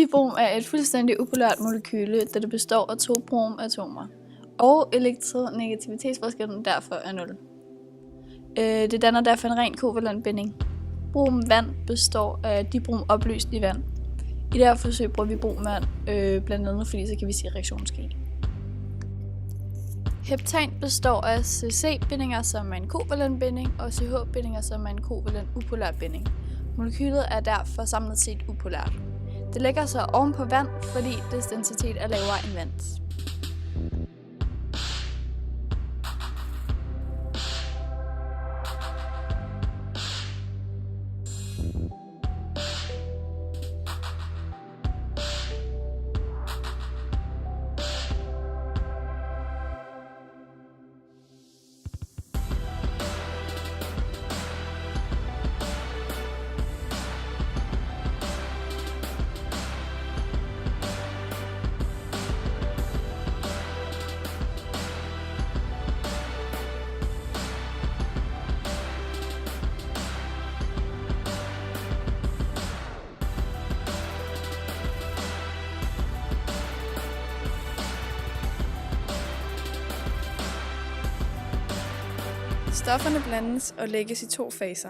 Dibrom er et fuldstændig upolært molekyle, da det består af 2 bromatomer, og elektronegativitetesforskellen derfor er 0. Det danner derfor en ren kovalent binding. Bromvand består af dibrom opløst i vand. I det her forsøg bruger vi bromvand, blandt andet fordi så kan vi se reaktionen ske. Heptan består af CC-bindinger, som er en kovalent binding, og CH-bindinger, som er en kovalent upolær binding. Molekylet er derfor samlet set upolært. Det lægger sig oven på vand, fordi dets densitet er lavere end vands. Stofferne blandes og lægges i 2 faser.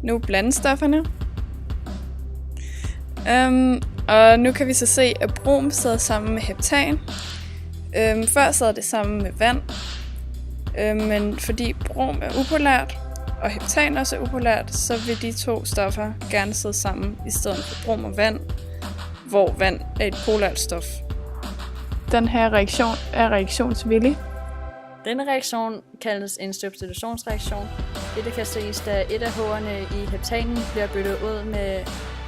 Nu blandes stofferne. Og nu kan vi så se, at brom sidder sammen med heptan. Før sad det sammen med vand, men fordi brom er upolært, og heptan også er upolært, så vil de 2 stoffer gerne sidde sammen i stedet for brom og vand, hvor vand er et polært stof. Den her reaktion er reaktionsvillig. Denne reaktion kaldes en substitutionsreaktion. Dette kan ses, da et af H'erne i heptanen bliver byttet ud med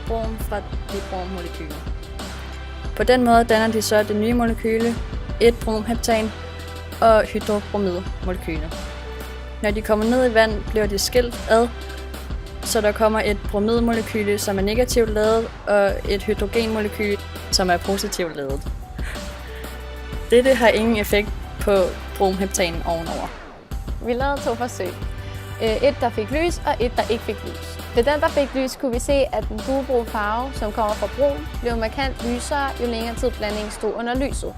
brom fra dibrommolekyle. På den måde danner de så det nye molekyle, et bromheptan og hydrobromidmolekyle. Når de kommer ned i vand, bliver de skilt ad, så der kommer et bromidmolekyle, som er negativt ladet, og et hydrogenmolekyle, som er positivt ladet. Dette har ingen effekt på bromheptanen ovenover. Vi lavede 2 forsøg. Et, der fik lys, og et, der ikke fik lys. Ved den, der fik lys, kunne vi se, at den gulbrune farve, som kommer fra brom, blev markant lysere, jo længere tid blandingen stod under lyset.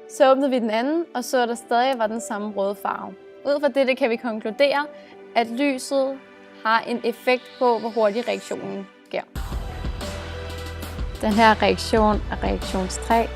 Så åbnede vi den anden, og så der stadig var den samme røde farve. Ud fra dette kan vi konkludere, at lyset har en effekt på, hvor hurtigt reaktionen sker. Den her reaktion er reaktions 3.